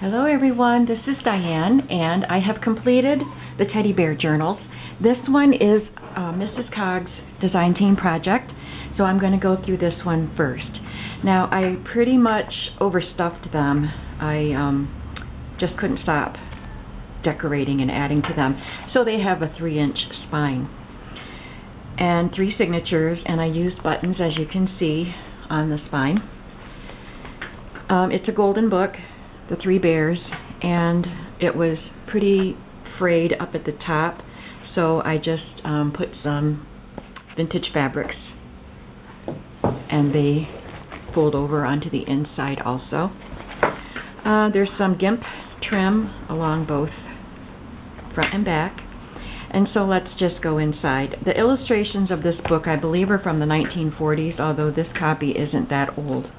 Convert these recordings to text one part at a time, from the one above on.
Hello everyone, this is Diane and I have completed the teddy bear journals. This one is Mrs. Cog's design team project, so I'm going to go through this one first. Now I pretty much overstuffed them. I just couldn't stop decorating and adding to them. So they have a 3-inch spine and 3 signatures, and I used buttons as you can see on the spine. It's a golden book, the 3 bears, and it was pretty frayed up at the top, so I just put some vintage fabrics and they fold over onto the inside also. There's some gimp trim along both front and back, and so let's just go inside. The illustrations of this book I believe are from the 1940s, although this copy isn't that old.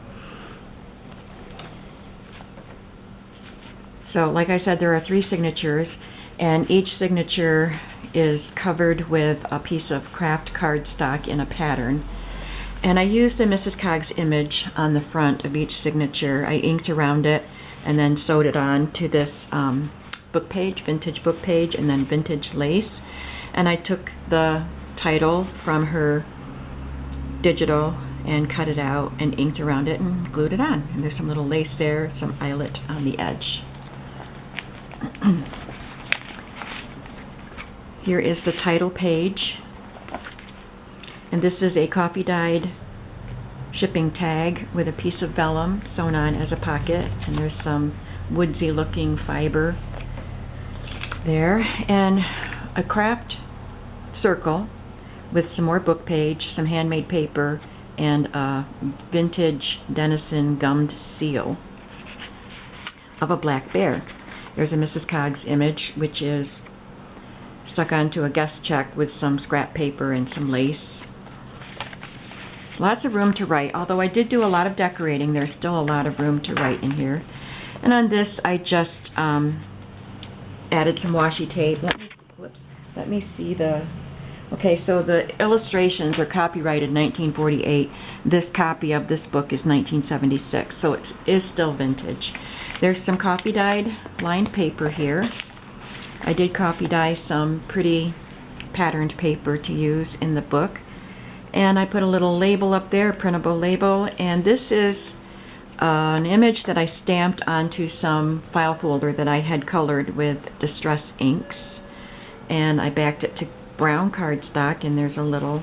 So like I said, there are 3 signatures, and each signature is covered with a piece of craft cardstock in a pattern. And I used a Mrs. Cog's image on the front of each signature. I inked around it and then sewed it on to this book page, vintage book page, and then vintage lace. And I took the title from her digital and cut it out and inked around it and glued it on. And there's some little lace there, some eyelet on the edge. Here is the title page, and this is a coffee dyed shipping tag with a piece of vellum sewn on as a pocket, and there's some woodsy looking fiber there, and a craft circle with some more book page, some handmade paper, and a vintage Denison gummed seal of a black bear. There's a Mrs. Cog's image, which is stuck onto a guest check with some scrap paper and some lace. Lots of room to write. Although I did do a lot of decorating, there's still a lot of room to write in here. And on this, I just added some washi tape. Let me see the... Okay, so the illustrations are copyrighted 1948. This copy of this book is 1976, so it is still vintage. There's some copy dyed lined paper here. I did copy dye some pretty patterned paper to use in the book. And I put a little label up there, a printable label, and this is an image that I stamped onto some file folder that I had colored with distress inks. And I backed it to brown cardstock, and there's a little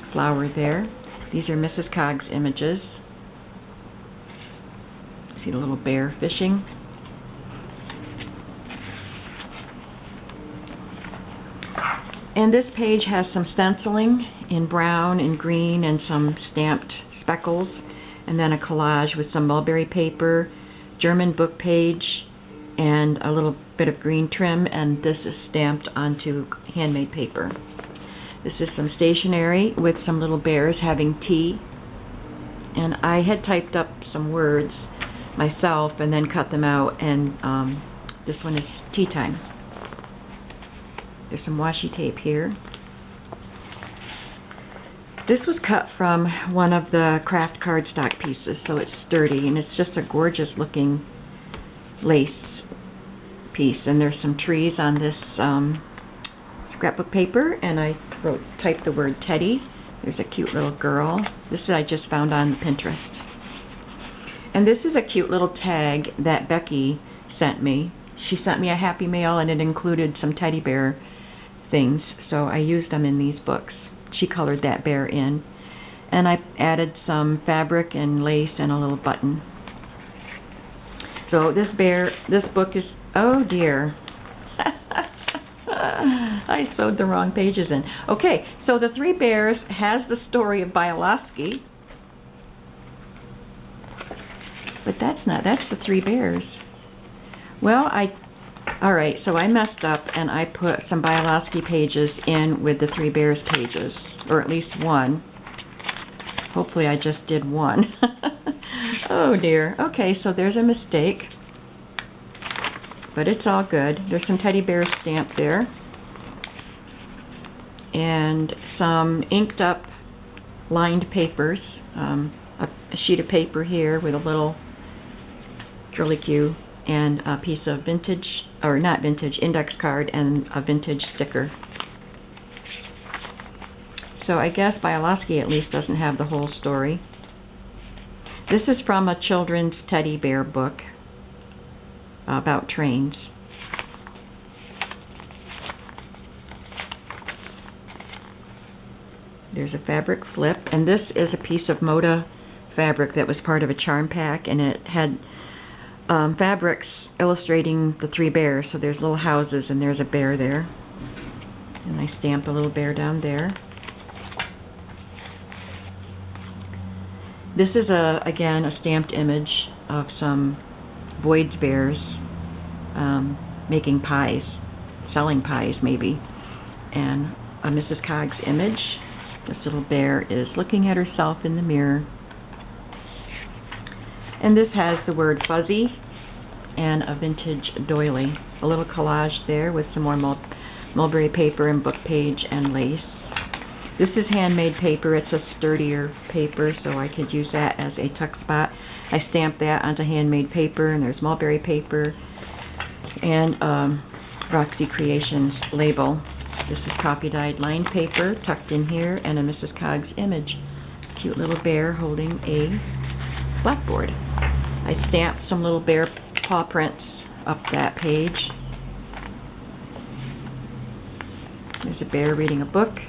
flower there. These are Mrs. Cog's images. See the little bear fishing. And this page has some stenciling in brown and green and some stamped speckles, and then a collage with some mulberry paper, German book page, and a little bit of green trim, and this is stamped onto handmade paper. This is some stationery with some little bears having tea, and I had typed up some words myself and then cut them out, and this one is tea time. There's some washi tape here. This was cut from one of the craft cardstock pieces, so it's sturdy, and it's just a gorgeous looking lace piece. And there's some trees on this scrapbook paper, and I typed the word Teddy. There's a cute little girl. This I just found on Pinterest. And this is a cute little tag that Becky sent me. She sent me a Happy Mail, and it included some teddy bear things, so I used them in these books. She colored that bear in, and I added some fabric and lace and a little button. So this book is, oh dear, I sewed the wrong pages in. Okay, so the 3 bears has the story of Bialowski, but that's the 3 bears. Well, all right, so I messed up and I put some Bialowski pages in with the 3 bears pages, or at least one. Hopefully I just did one. Oh dear. Okay, so there's a mistake, but it's all good. There's some teddy bears stamped there, and some inked up lined papers, a sheet of paper here with a little curlicue and a piece of vintage, or not vintage, index card and a vintage sticker. So I guess Bialowski at least doesn't have the whole story. This is from a children's teddy bear book about trains. There's a fabric flip, and this is a piece of Moda fabric that was part of a charm pack, and it had fabrics illustrating the three bears. So there's little houses and there's a bear there, and I stamp a little bear down there. This is again a stamped image of some Boyd's bears making pies, selling pies maybe, and a Mrs. Cog's image. This little bear is looking at herself in the mirror. And this has the word fuzzy and a vintage doily. A little collage there with some more mulberry paper and book page and lace. This is handmade paper. It's a sturdier paper, so I could use that as a tuck spot. I stamped that onto handmade paper, and there's mulberry paper and Roxy Creations label. This is copy dyed lined paper tucked in here, and a Mrs. Cog's image. Cute little bear holding a blackboard. I stamped some little bear paw prints up that page. There's a bear reading a book.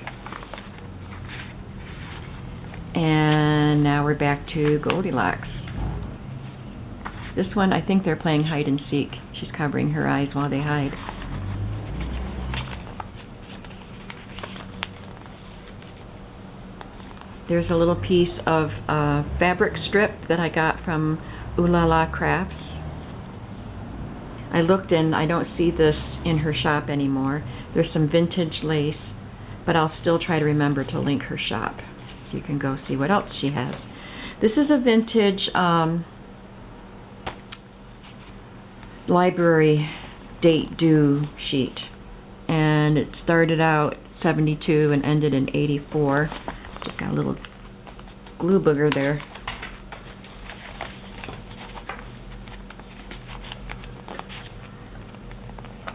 And now we're back to Goldilocks. This one, I think they're playing hide and seek. She's covering her eyes while they hide. There's a little piece of fabric strip that I got from Ooh La La Crafts. I looked and I don't see this in her shop anymore. There's some vintage lace, but I'll still try to remember to link her shop so you can go see what else she has. This is a vintage library date due sheet, and it started out 72 and ended in 84. Just got a little glue booger there.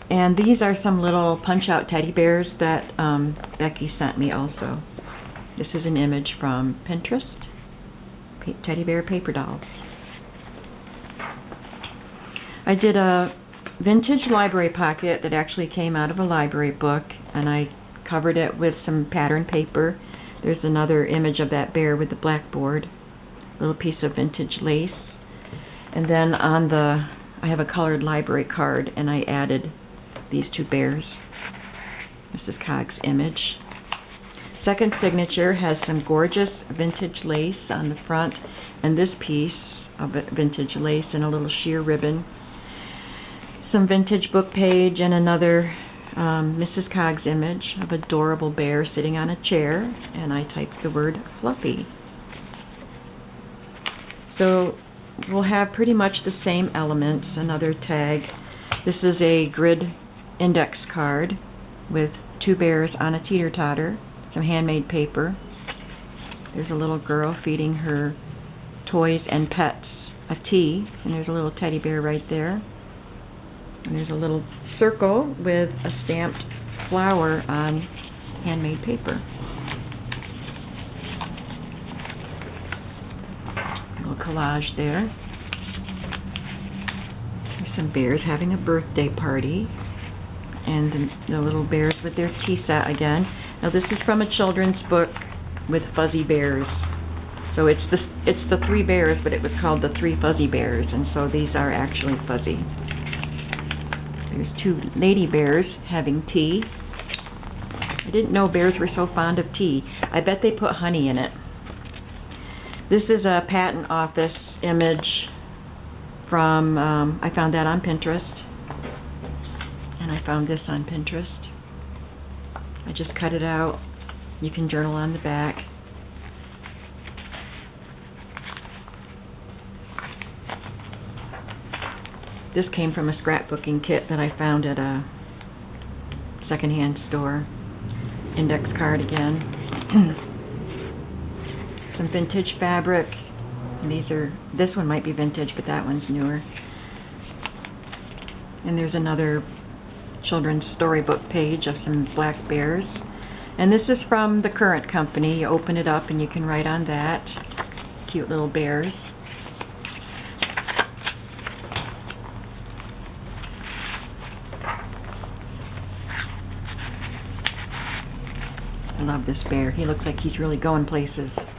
And these are some little punch-out teddy bears that Becky sent me also. This is an image from Pinterest. Teddy bear paper dolls. I did a vintage library pocket that actually came out of a library book, and I covered it with some pattern paper. There's another image of that bear with the blackboard. Little piece of vintage lace. And then on the, I have a colored library card, and I added these two bears. Mrs. Cog's image. Second signature has some gorgeous vintage lace on the front, and this piece of vintage lace and a little sheer ribbon. Some vintage book page and another Mrs. Cog's image of adorable bear sitting on a chair, and I typed the word fluffy. So we'll have pretty much the same elements. Another tag. This is a grid index card with two bears on a teeter-totter, some handmade paper. There's a little girl feeding her toys and pets a tea, and there's a little teddy bear right there. And there's a little circle with a stamped flower on handmade paper. A little collage there. There's some bears having a birthday party. And the little bears with their tea set again. Now this is from a children's book with fuzzy bears. So it's the three bears, but it was called the Three Fuzzy Bears, and so these are actually fuzzy. There's two lady bears having tea. I didn't know bears were so fond of tea. I bet they put honey in it. This is a patent office image from, I found that on Pinterest. And I found this on Pinterest. I just cut it out. You can journal on the back. This came from a scrapbooking kit that I found at a secondhand store. Index card again. Some vintage fabric. And this one might be vintage, but that one's newer. And there's another children's storybook page of some black bears. And this is from the current company. You open it up and you can write on that. Cute little bears. I love this bear. He looks like he's really going places.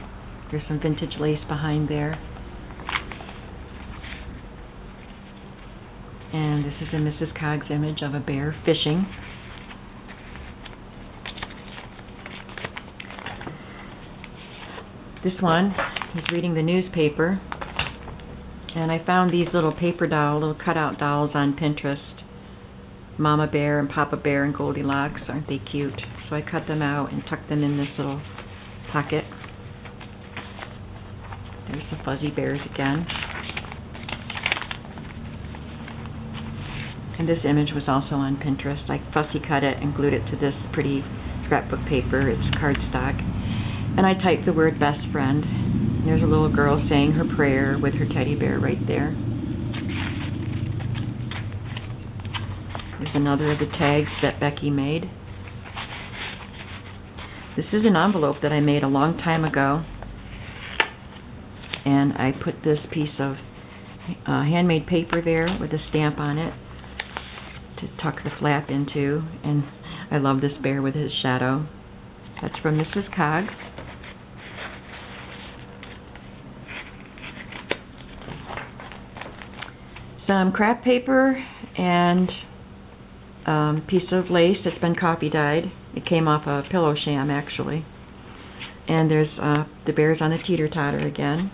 There's some vintage lace behind there. And this is a Mrs. Cog's image of a bear fishing. This one, he's reading the newspaper. And I found these little paper little cutout dolls on Pinterest. Mama Bear and Papa Bear and Goldilocks. Aren't they cute? So I cut them out and tucked them in this little pocket. There's the fuzzy bears again. And this image was also on Pinterest. I fussy cut it and glued it to this pretty scrapbook paper. It's cardstock. And I typed the word best friend. And there's a little girl saying her prayer with her teddy bear right there. There's another of the tags that Becky made. This is an envelope that I made a long time ago. And I put this piece of handmade paper there with a stamp on it to tuck the flap into. And I love this bear with his shadow. That's from Mrs. Cog's. Some craft paper and piece of lace that's been copy dyed. It came off a pillow sham actually. And there's the bears on a teeter-totter again.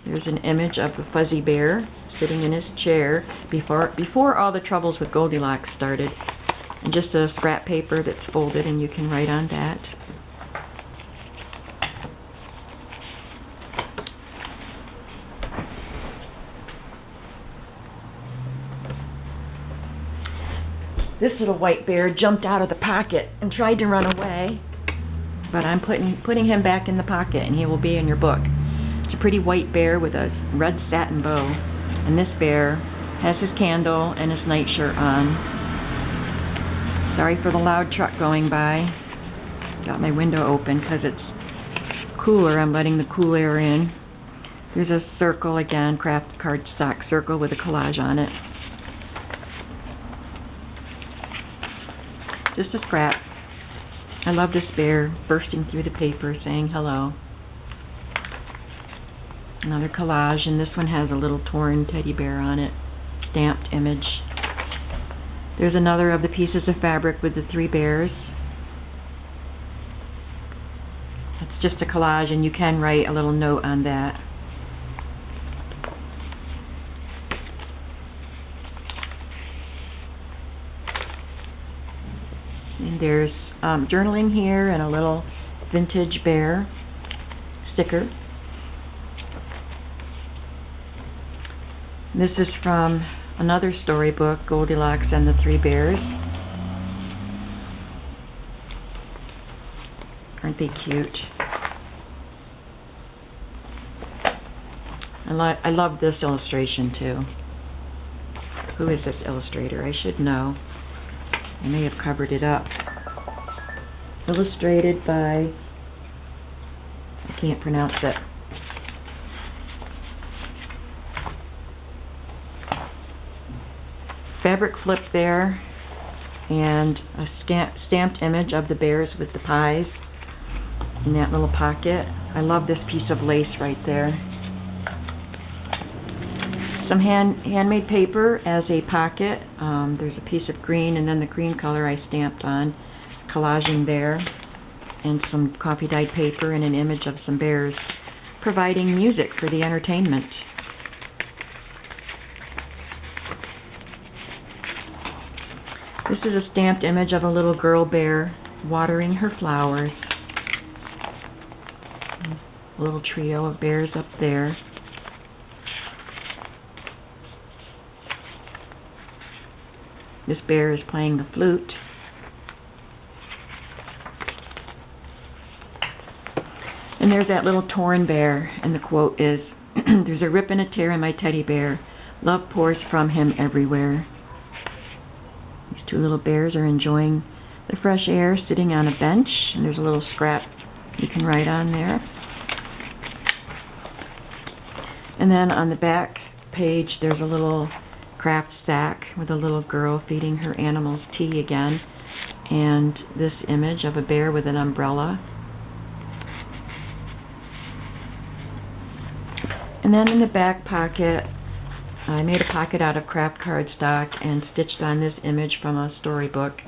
There's an image of the fuzzy bear sitting in his chair before all the troubles with Goldilocks started. And just a scrap paper that's folded and you can write on that. This little white bear jumped out of the pocket and tried to run away, but I'm putting him back in the pocket and he will be in your book. It's a pretty white bear with a red satin bow, and this bear has his candle and his nightshirt on. Sorry for the loud truck going by. Got my window open because it's cooler. I'm letting the cool air in. There's a circle again, craft cardstock circle with a collage on it. Just a scrap. I love this bear bursting through the paper saying hello. Another collage, and this one has a little torn teddy bear on it. Stamped image. There's another of the pieces of fabric with the three bears. It's just a collage, and you can write a little note on that. And there's journaling here and a little vintage bear sticker. This is from another storybook, Goldilocks and the Three Bears. Aren't they cute? I love this illustration too. Who is this illustrator? I should know. I may have covered it up. Illustrated by, I can't pronounce it. Fabric flip there, and a stamped image of the bears with the pies in that little pocket. I love this piece of lace right there. Some handmade paper as a pocket. There's a piece of green, and then the green color I stamped on. Collaging there. And some coffee dyed paper and an image of some bears providing music for the entertainment. This is a stamped image of a little girl bear watering her flowers. A little trio of bears up there. This bear is playing the flute. And there's that little torn bear, and the quote is, "There's a rip and a tear in my teddy bear. Love pours from him everywhere. These two little bears are enjoying the fresh air, sitting on a bench, and there's a little scrap you can write on there. And then on the back page, there's a little craft sack with a little girl feeding her animals tea again, and this image of a bear with an umbrella. And then in the back pocket, I made a pocket out of craft cardstock and stitched on this image from a storybook.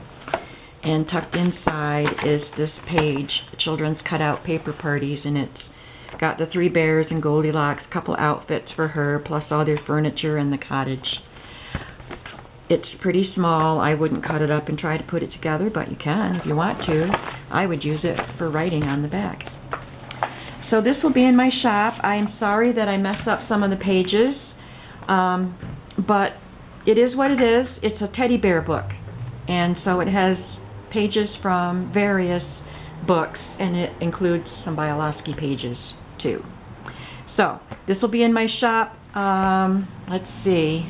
And tucked inside is this page, Children's Cutout Paper Parties, and it's got the 3 bears and Goldilocks, couple outfits for her, plus all their furniture in the cottage. It's pretty small. I wouldn't cut it up and try to put it together, but you can if you want to. I would use it for writing on the back. So this will be in my shop. I am sorry that I messed up some of the pages, but it is what it is. It's a teddy bear book, and so it has pages from various books, and it includes some Bialowski pages too. So this will be in my shop. Let's see.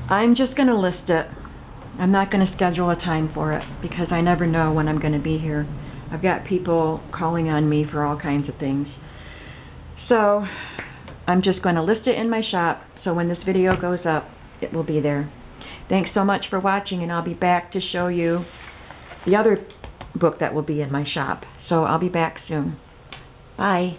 I'm just going to list it. I'm not going to schedule a time for it because I never know when I'm going to be here. I've got people calling on me for all kinds of things. So I'm just going to list it in my shop, so when this video goes up, it will be there. Thanks so much for watching, and I'll be back to show you the other book that will be in my shop. So I'll be back soon. Bye.